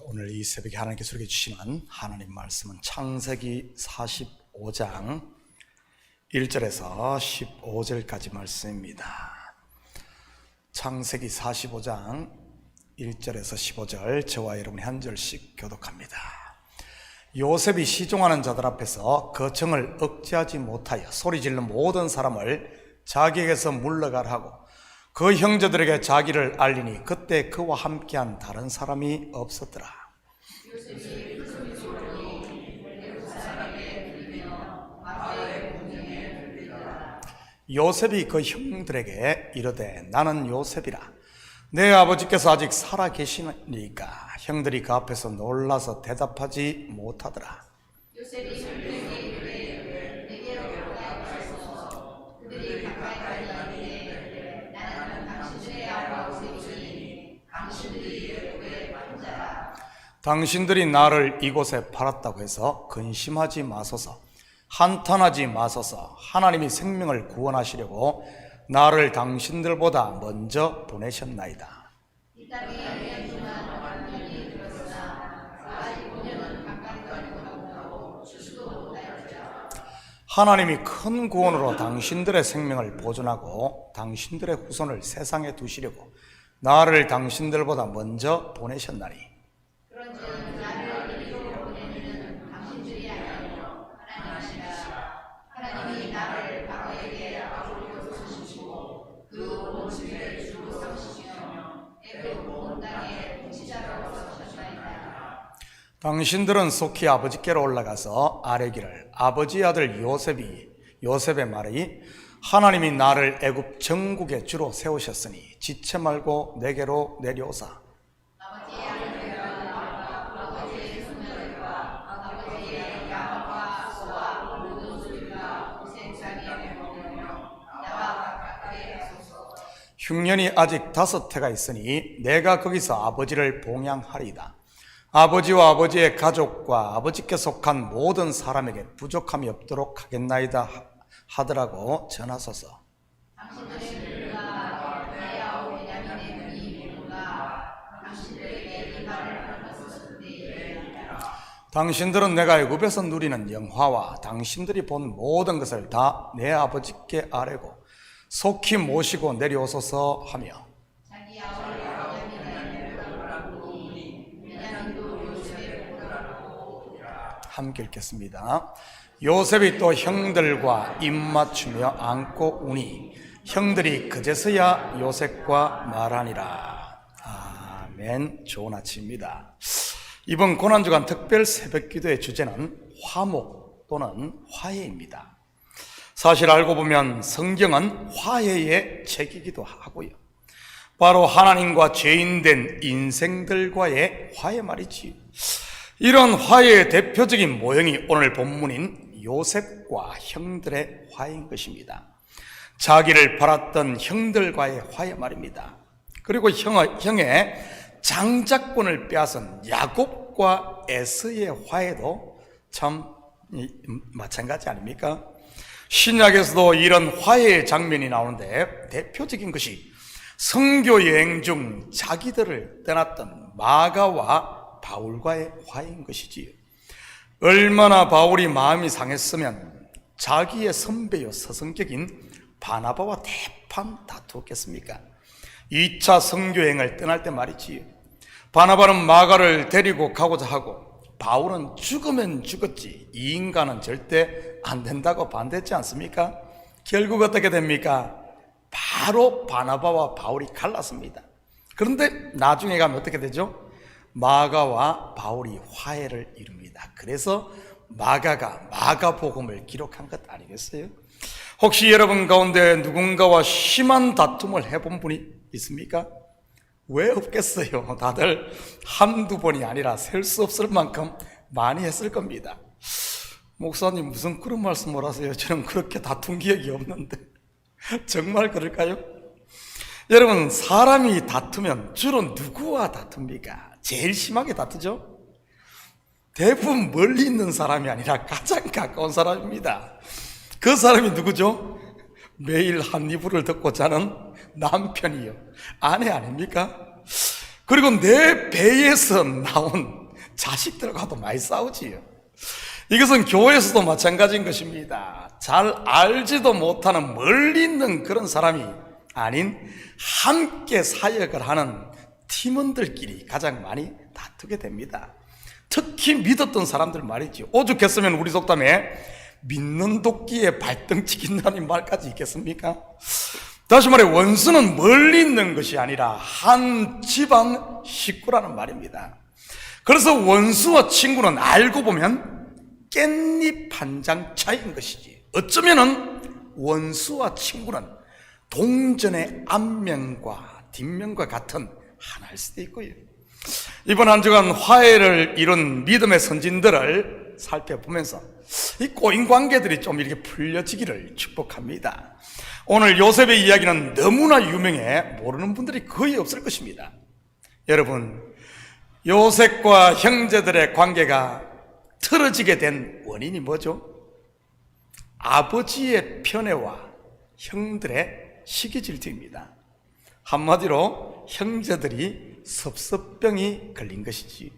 오늘 이 새벽에 하나님께서 우리에게 주시는 하나님 말씀은 창세기 45장 1절에서 15절까지 말씀입니다. 창세기 45장 1절에서 15절, 저와 여러분이 한 절씩 교독합니다. 요셉이 시종하는 자들 앞에서 거청을 억제하지 못하여 소리질른 모든 사람을 자기에게서 물러가라 하고 그 형제들에게 자기를 알리니 그때 그와 함께한 다른 사람이 없었더라. 요셉이 그 형들에게 이르되 나는 요셉이라. 내 아버지께서 아직 살아 계시니까 형들이 그 앞에서 놀라서 대답하지 못하더라. 요셉이 형들에게 이르되 내게로 가까이 오소서. 그들이 가까이 가리니 나는 당신들의 아버지이니 당신들이 애굽에 팔자라. 당신들이 나를 이곳에 팔았다고 해서 근심하지 마소서. 한탄하지 마소서. 하나님이 생명을 구원하시려고 나를 당신들보다 먼저 보내셨나이다. 이 땅에 2년 완전히 들었으나 45년은 가까이도 못하고 주수도 못하였다. 하나님이 큰 구원으로 당신들의 생명을 보존하고 당신들의 후손을 세상에 두시려고 나를 당신들보다 먼저 보내셨나니 그런즉 나를 이리로 보내는 당신들이 아니요 하나님이시라. 하나님이 나를 바로에게 아버지로 세우시고 그 온 집에 주로 삼으시며 애굽 온 땅에 통치자로 삼으셨나이다. 당신들은 속히 아버지께로 올라가서 아뢰기를 아버지 아들 요셉의 말이 하나님이 나를 애굽 전국의 주로 세우셨으니 지체 말고 내게로 내려오사. 아버지의 아들들과 아버지의 손녀들과 아버지의 양과 소와 모든 소유가 고생 자기에게 먹으며 나와 가까이 하소서. 흉년이 아직 5해가 있으니 내가 거기서 아버지를 봉양하리이다. 아버지와 아버지의 가족과 아버지께 속한 모든 사람에게 부족함이 없도록 하겠나이다 하더라고 전하소서. 당신들의 누가 내 아우 베냐민의 눈이 모르가 당신들에게 이 말을 하셨으니 당신들은 내가 애굽에서 누리는 영화와 당신들이 본 모든 것을 다 내 아버지께 아뢰고 속히 모시고 내려오소서 하며 자기 아우 베냐민의 보라고 베냐민도 요셉의 보라고. 함께 읽겠습니다. 요셉이 또 형들과 입맞추며 안고 우니 형들이 그제서야 요셉과 말하니라. 아멘. 좋은 아침입니다. 이번 고난주간 특별 새벽기도의 주제는 화목 또는 화해입니다. 사실 알고 보면 성경은 화해의 책이기도 하고요, 바로 하나님과 죄인된 인생들과의 화해 말이지요. 이런 화해의 대표적인 모형이 오늘 본문인 요셉과 형들의 화해인 것입니다. 자기를 팔았던 형들과의 화해 말입니다. 그리고 형의 장자권을 빼앗은 야곱과 에서의 화해도 참 마찬가지 아닙니까? 신약에서도 이런 화해의 장면이 나오는데 대표적인 것이 선교 여행 중 자기들을 떠났던 마가와 바울과의 화해인 것이지요. 얼마나 바울이 마음이 상했으면 자기의 선배요 서성격인 바나바와 대판 다투었겠습니까? 2차 선교여행을 떠날 때 말이지요. 바나바는 마가를 데리고 가고자 하고 바울은 죽으면 죽었지 이 인간은 절대 안 된다고 반대했지 않습니까? 결국 어떻게 됩니까? 바로 바나바와 바울이 갈랐습니다. 그런데 나중에 가면 어떻게 되죠? 마가와 바울이 화해를 이룹니다. 그래서 마가가 마가복음을 기록한 것 아니겠어요? 혹시 여러분 가운데 누군가와 심한 다툼을 해본 분이 있습니까? 왜 없겠어요? 다들 한두 번이 아니라 셀 수 없을 만큼 많이 했을 겁니다. 목사님 무슨 그런 말씀을 하세요? 저는 그렇게 다툰 기억이 없는데 정말 그럴까요? 여러분, 사람이 다투면 주로 누구와 다툽니까? 제일 심하게 다투죠? 대부분 멀리 있는 사람이 아니라 가장 가까운 사람입니다. 그 사람이 누구죠? 매일 한 이불을 덮고 자는 남편이요, 아내 아닙니까? 그리고 내 배에서 나온 자식들과도 많이 싸우지요. 이것은 교회에서도 마찬가지인 것입니다. 잘 알지도 못하는 멀리 있는 그런 사람이 아닌 함께 사역을 하는 팀원들끼리 가장 많이 다투게 됩니다. 특히 믿었던 사람들 말이죠. 오죽했으면 우리 속담에 믿는 도끼에 발등치 긴다는 말까지 있겠습니까? 다시 말해 원수는 멀리 있는 것이 아니라 한 집안 식구라는 말입니다. 그래서 원수와 친구는 알고 보면 깻잎 한 장 차이인 것이지. 어쩌면은 원수와 친구는 동전의 앞면과 뒷면과 같은 하나일 수도 있고요. 이번 한 주간 화해를 이룬 믿음의 선진들을 살펴보면서 이 꼬인 관계들이 좀 이렇게 풀려지기를 축복합니다. 오늘 요셉의 이야기는 너무나 유명해 모르는 분들이 거의 없을 것입니다. 여러분, 요셉과 형제들의 관계가 틀어지게 된 원인이 뭐죠? 아버지의 편애와 형들의 시기질투입니다. 한마디로 형제들이 섭섭병이 걸린 것이지.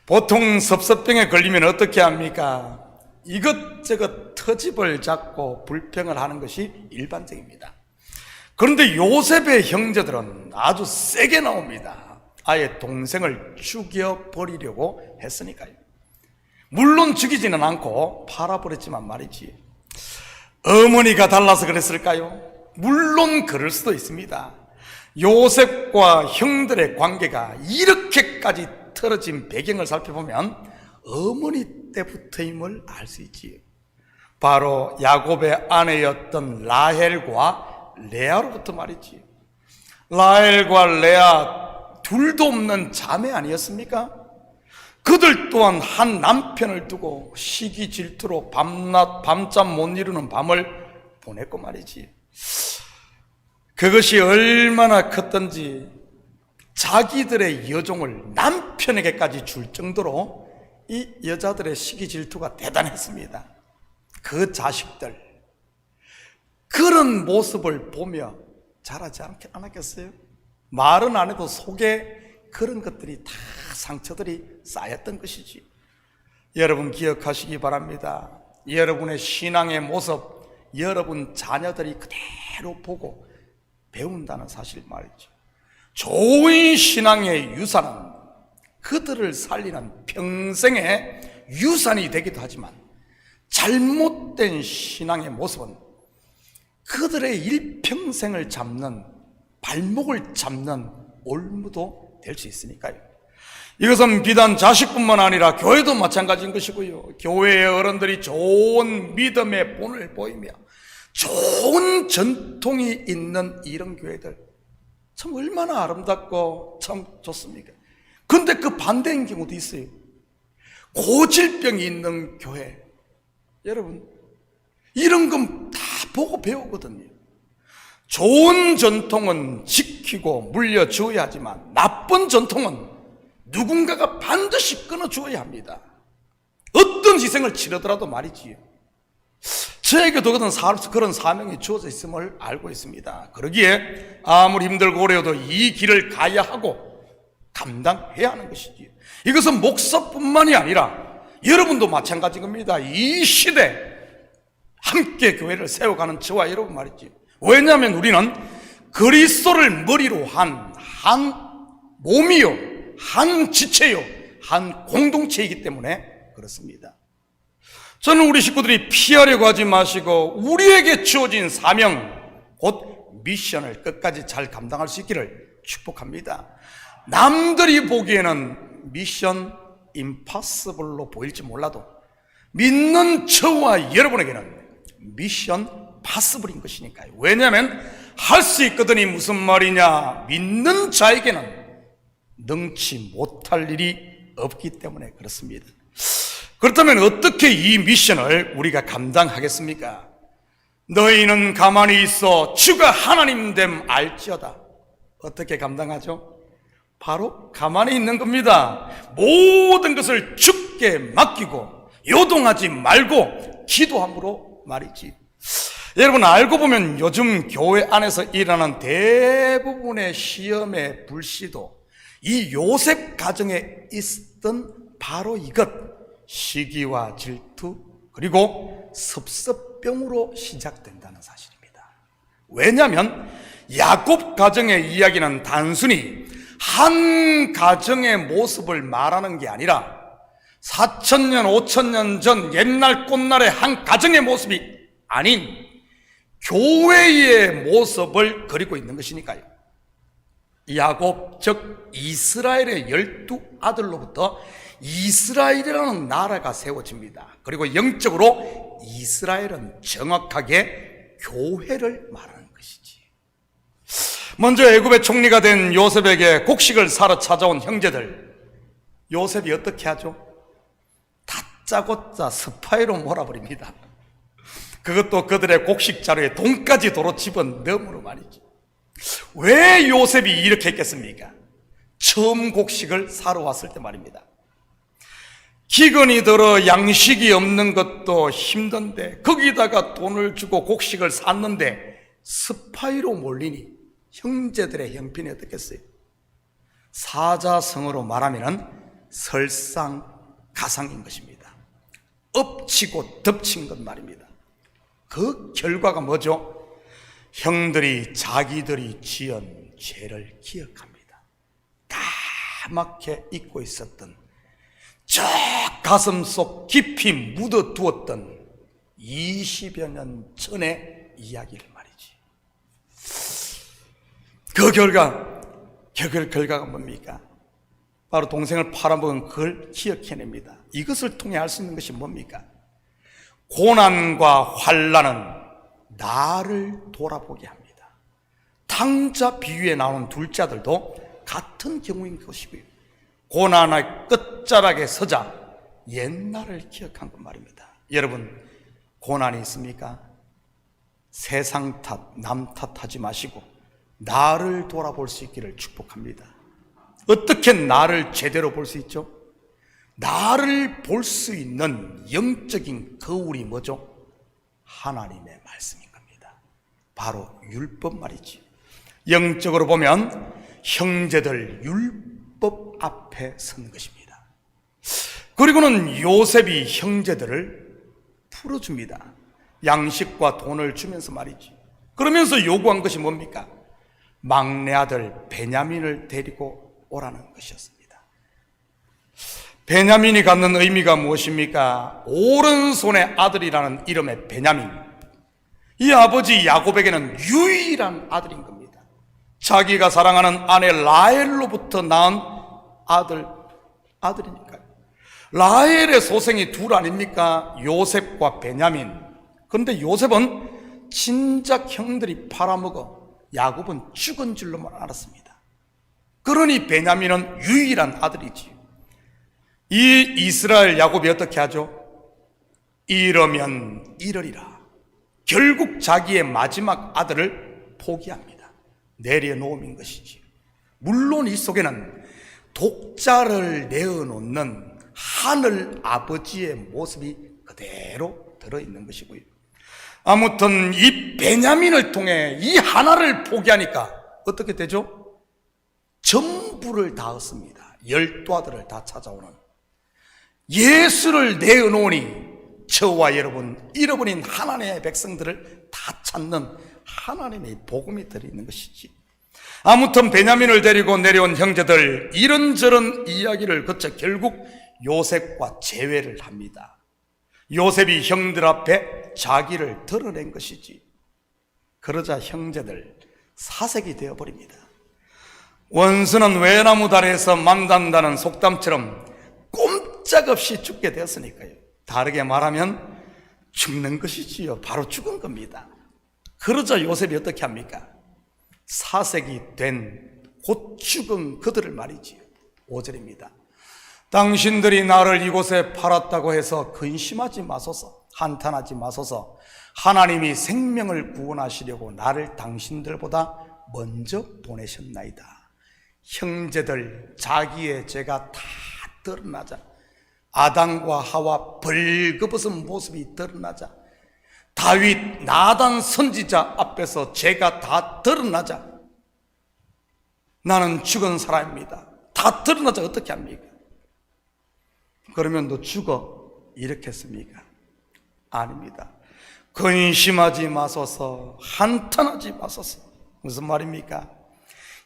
보통 섭섭병에 걸리면 어떻게 합니까? 이것저것 터집을 잡고 불평을 하는 것이 일반적입니다. 그런데 요셉의 형제들은 아주 세게 나옵니다. 아예 동생을 죽여버리려고 했으니까요. 물론 죽이지는 않고 팔아버렸지만 말이지. 어머니가 달라서 그랬을까요? 물론 그럴 수도 있습니다. 요셉과 형들의 관계가 이렇게까지 틀어진 배경을 살펴보면 어머니 때부터임을 알 수 있지요. 바로 야곱의 아내였던 라헬과 레아로부터 말이지요. 라헬과 레아 둘도 없는 자매 아니었습니까? 그들 또한 한 남편을 두고 시기 질투로 밤잠 못 이루는 밤을 보냈고 말이지. 그것이 얼마나 컸던지 자기들의 여종을 남편에게까지 줄 정도로 이 여자들의 시기 질투가 대단했습니다. 그 자식들 그런 모습을 보며 자라지 않았겠어요? 말은 안 해도 속에 그런 것들이 다 상처들이 쌓였던 것이지. 여러분 기억하시기 바랍니다. 여러분의 신앙의 모습 여러분 자녀들이 그대로 보고 배운다는 사실 말이죠. 좋은 신앙의 유산은 그들을 살리는 평생의 유산이 되기도 하지만 잘못된 신앙의 모습은 그들의 일평생을 잡는 발목을 잡는 올무도 될 수 있으니까요. 이것은 비단 자식뿐만 아니라 교회도 마찬가지인 것이고요. 교회의 어른들이 좋은 믿음의 본을 보이며 좋은 전통이 있는 이런 교회들 참 얼마나 아름답고 참 좋습니까? 그런데 그 반대인 경우도 있어요. 고질병이 있는 교회, 여러분 이런 건 다 보고 배우거든요. 좋은 전통은 지키고 물려주어야 하지만 나쁜 전통은 누군가가 반드시 끊어주어야 합니다. 어떤 희생을 치르더라도 말이지요. 저에게도 그런 사명이 주어져 있음을 알고 있습니다. 그러기에 아무리 힘들고 어려워도 이 길을 가야 하고 감당해야 하는 것이지요. 이것은 목사뿐만이 아니라 여러분도 마찬가지인 겁니다. 이 시대 함께 교회를 세워가는 저와 여러분 말이지요. 왜냐하면 우리는 그리스도를 머리로 한 몸이요, 한 지체요, 한 공동체이기 때문에 그렇습니다. 저는 우리 식구들이 피하려고 하지 마시고 우리에게 주어진 사명, 곧 미션을 끝까지 잘 감당할 수 있기를 축복합니다. 남들이 보기에는 미션 임파서블로 보일지 몰라도 믿는 저와 여러분에게는 미션 파서블인 것이니까요. 왜냐하면 할 수 있거든이 무슨 말이냐, 믿는 자에게는 능치 못할 일이 없기 때문에 그렇습니다. 그렇다면 어떻게 이 미션을 우리가 감당하겠습니까? 너희는 가만히 있어 주가 하나님 됨 알지어다. 어떻게 감당하죠? 바로 가만히 있는 겁니다. 모든 것을 주께 맡기고 요동하지 말고 기도함으로 말이지. 여러분 알고 보면 요즘 교회 안에서 일어나는 대부분의 시험의 불씨도 이 요셉 가정에 있었던 바로 이것, 시기와 질투 그리고 섭섭병으로 시작된다는 사실입니다. 왜냐하면 야곱 가정의 이야기는 단순히 한 가정의 모습을 말하는 게 아니라 4,000년, 5,000년 전 옛날 꽃날의 한 가정의 모습이 아닌 교회의 모습을 그리고 있는 것이니까요. 야곱, 즉 이스라엘의 12아들로부터 이스라엘이라는 나라가 세워집니다. 그리고 영적으로 이스라엘은 정확하게 교회를 말하는 것이지. 먼저 애굽의 총리가 된 요셉에게 곡식을 사러 찾아온 형제들, 요셉이 어떻게 하죠? 다짜고짜 스파이로 몰아버립니다. 그것도 그들의 곡식 자루에 돈까지 도로 집어넣음으로 말이죠. 왜 요셉이 이렇게 했겠습니까? 처음 곡식을 사러 왔을 때 말입니다. 기근이 들어 양식이 없는 것도 힘든데 거기다가 돈을 주고 곡식을 샀는데 스파이로 몰리니 형제들의 형편이 어떻겠어요? 사자성어로 말하면 설상가상인 것입니다. 엎치고 덮친 것 말입니다. 그 결과가 뭐죠? 형들이 자기들이 지은 죄를 기억합니다. 까맣게 잊고 있었던 저 가슴속 깊이 묻어두었던 20여 년 전의 이야기를 말이지. 그 결과가 뭡니까? 바로 동생을 팔아먹은 그걸 기억해냅니다. 이것을 통해 알 수 있는 것이 뭡니까? 고난과 환난은 나를 돌아보게 합니다. 탕자 비유에 나오는 둘째 아들도 같은 경우인 것이고요. 고난의 끝자락에 서자 옛날을 기억한 것 말입니다. 여러분, 고난이 있습니까? 세상 탓, 남 탓하지 마시고 나를 돌아볼 수 있기를 축복합니다. 어떻게 나를 제대로 볼 수 있죠? 나를 볼 수 있는 영적인 거울이 뭐죠? 하나님의 말씀인 겁니다. 바로 율법 말이지. 영적으로 보면 형제들 율법 앞에 선 것입니다. 그리고는 요셉이 형제들을 풀어줍니다. 양식과 돈을 주면서 말이지. 그러면서 요구한 것이 뭡니까? 막내 아들 베냐민을 데리고 오라는 것이었습니다. 베냐민이 갖는 의미가 무엇입니까? 오른손의 아들이라는 이름의 베냐민. 이 아버지 야곱에게는 유일한 아들인 겁니다. 자기가 사랑하는 아내 라헬로부터 낳은 아들이니까요. 라헬의 소생이 둘 아닙니까? 요셉과 베냐민. 그런데 요셉은 진작 형들이 팔아먹어 야곱은 죽은 줄로만 알았습니다. 그러니 베냐민은 유일한 아들이지요. 이 이스라엘 야곱이 어떻게 하죠? 이러면 이러리라. 결국 자기의 마지막 아들을 포기합니다. 내려놓음인 것이지. 물론 이 속에는 독자를 내어놓는 하늘 아버지의 모습이 그대로 들어있는 것이고요. 아무튼 이 베냐민을 통해 이 하나를 포기하니까 어떻게 되죠? 전부를 다 얻습니다. 12아들을 다 찾아오는. 예수를 내어놓으니 저와 여러분 잃어버린 하나님의 백성들을 다 찾는 하나님의 복음이 들어있는 것이지. 아무튼 베냐민을 데리고 내려온 형제들 이런저런 이야기를 거쳐 결국 요셉과 재회를 합니다. 요셉이 형들 앞에 자기를 드러낸 것이지. 그러자 형제들 사색이 되어버립니다. 원수는 외나무 다리에서 만난다는 속담처럼 꼼짝없이 죽게 되었으니까요. 다르게 말하면 죽는 것이지요. 바로 죽은 겁니다. 그러자 요셉이 어떻게 합니까? 사색이 된 곧 죽은 그들을 말이지요. 5절입니다. 당신들이 나를 이곳에 팔았다고 해서 근심하지 마소서, 한탄하지 마소서. 하나님이 생명을 구원하시려고 나를 당신들보다 먼저 보내셨나이다. 형제들 자기의 죄가 다 드러나자, 아담과 하와 벌거벗은 모습이 드러나자, 다윗 나단 선지자 앞에서 죄가 다 드러나자 나는 죽은 사람입니다, 다 드러나자 어떻게 합니까? 그러면 너 죽어 이렇게 했습니까? 아닙니다. 근심하지 마소서, 한탄하지 마소서. 무슨 말입니까?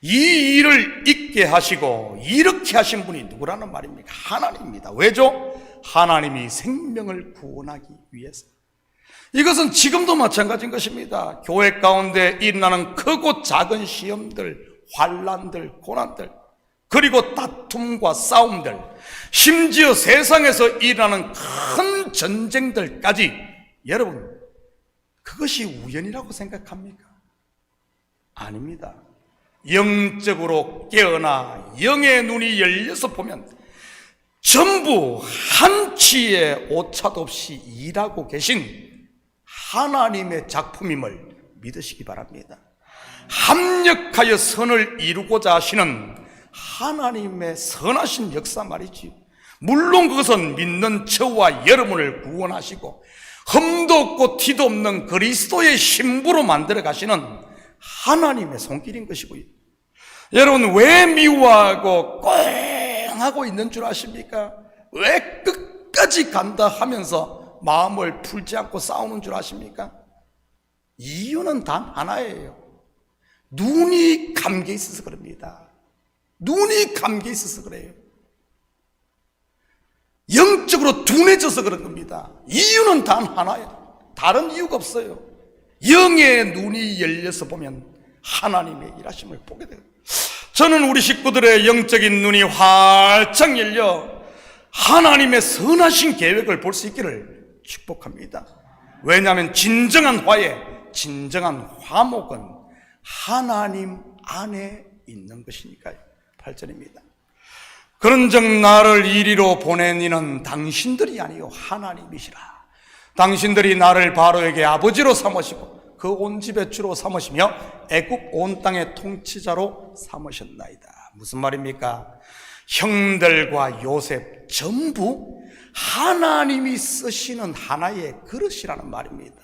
이 일을 있게 하시고 이렇게 하신 분이 누구라는 말입니까? 하나님입니다. 왜죠? 하나님이 생명을 구원하기 위해서. 이것은 지금도 마찬가지인 것입니다. 교회 가운데 일어나는 크고 작은 시험들, 환난들, 고난들, 그리고 다툼과 싸움들, 심지어 세상에서 일어나는 큰 전쟁들까지, 여러분, 그것이 우연이라고 생각합니까? 아닙니다. 영적으로 깨어나 영의 눈이 열려서 보면 전부 한치의 오차도 없이 일하고 계신 하나님의 작품임을 믿으시기 바랍니다. 합력하여 선을 이루고자 하시는 하나님의 선하신 역사 말이지요. 물론 그것은 믿는 저와 여러분을 구원하시고 흠도 없고 티도 없는 그리스도의 신부로 만들어 가시는 하나님의 손길인 것이고요. 여러분, 왜 미워하고 꽁하고 있는 줄 아십니까? 왜 끝까지 간다 하면서 마음을 풀지 않고 싸우는 줄 아십니까? 이유는 단 하나예요. 눈이 감겨 있어서 그럽니다. 눈이 감겨 있어서 그래요. 영적으로 둔해져서 그런 겁니다. 이유는 단 하나예요. 다른 이유가 없어요. 영의 눈이 열려서 보면 하나님의 일하심을 보게 돼요. 저는 우리 식구들의 영적인 눈이 활짝 열려 하나님의 선하신 계획을 볼 수 있기를 축복합니다. 왜냐하면 진정한 화해, 진정한 화목은 하나님 안에 있는 것이니까요. 8절입니다. 그런즉 나를 이리로 보낸 이는 당신들이 아니요 하나님이시라. 당신들이 나를 바로에게 아버지로 삼으시고 그 온 집의 주로 삼으시며 애굽 온 땅의 통치자로 삼으셨나이다. 무슨 말입니까? 형들과 요셉 전부 하나님이 쓰시는 하나의 그릇이라는 말입니다.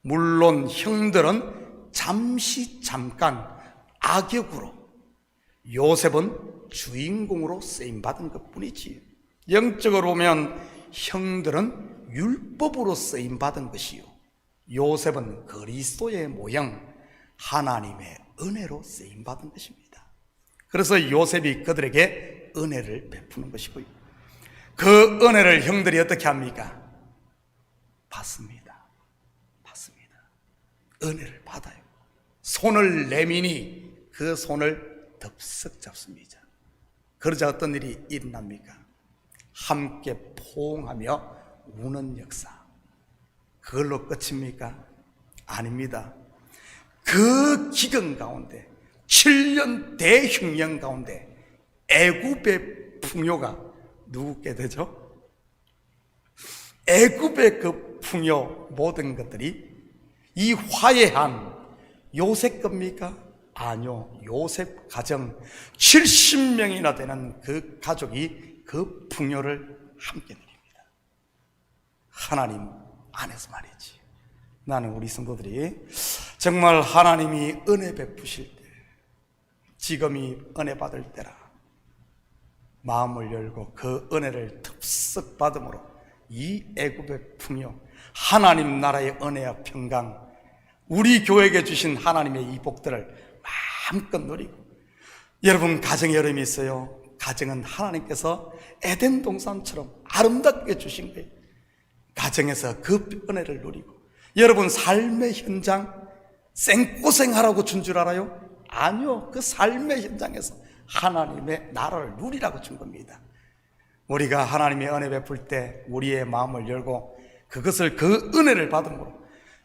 물론 형들은 잠깐 악역으로, 요셉은 주인공으로 쓰임받은 것뿐이지요. 영적으로 보면 형들은 율법으로 쓰임받은 것이요, 요셉은 그리스도의 모형, 하나님의 은혜로 쓰임받은 것입니다. 그래서 요셉이 그들에게 은혜를 베푸는 것이고요, 그 은혜를 형들이 어떻게 합니까? 받습니다. 은혜를 받아요. 손을 내미니 그 손을 덥석 잡습니다. 그러자 어떤 일이 일어납니까? 함께 포옹하며 우는 역사. 그걸로 끝입니까? 아닙니다. 그 기근 가운데 7년 대흉년 가운데 애굽의 풍요가 누구께 되죠? 애굽의 그 풍요, 모든 것들이 이 화해한 요셉 겁니까? 아니요. 요셉 가정 70명이나 되는 그 가족이 그 풍요를 함께 누립니다. 하나님 안에서 말이지. 나는 우리 성도들이 정말 하나님이 은혜 베푸실 때, 지금이 은혜 받을 때라 마음을 열고 그 은혜를 덥석 받음으로 이 애굽의 풍요, 하나님 나라의 은혜와 평강, 우리 교회에게 주신 하나님의 이 복들을 마음껏 누리고, 여러분 가정에 여름이 있어요. 가정은 하나님께서 에덴 동산처럼 아름답게 주신 거예요. 가정에서 그 은혜를 누리고, 여러분 삶의 현장 생고생하라고 준 줄 알아요? 아니요. 그 삶의 현장에서 하나님의 나라를 누리라고 준 겁니다. 우리가 하나님의 은혜 베풀 때 우리의 마음을 열고 그것을, 그 은혜를 받음으로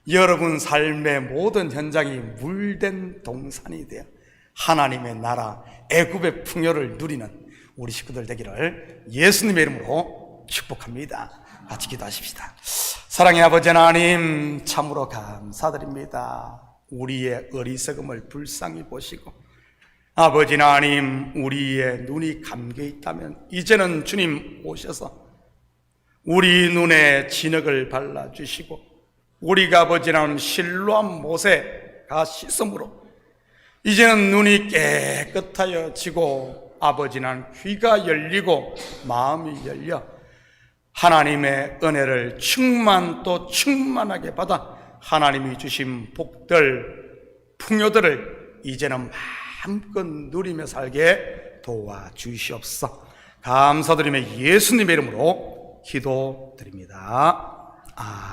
여러분 삶의 모든 현장이 물된 동산이 되어 하나님의 나라 애굽의 풍요를 누리는 우리 식구들 되기를 예수님의 이름으로 축복합니다. 같이 기도하십시다. 사랑의 아버지 하나님, 참으로 감사드립니다. 우리의 어리석음을 불쌍히 보시고, 아버지 하나님, 우리의 눈이 감겨 있다면 이제는 주님 오셔서 우리 눈에 진흙을 발라주시고, 우리가 아버지 하나님 실로암 못에 가 씻음으로 이제는 눈이 깨끗하여지고 아버지는 귀가 열리고 마음이 열려 하나님의 은혜를 충만 또 충만하게 받아 하나님이 주신 복들, 풍요들을 이제는 마음껏 누리며 살게 도와주시옵소서. 감사드리며 예수님의 이름으로 기도드립니다. 아멘.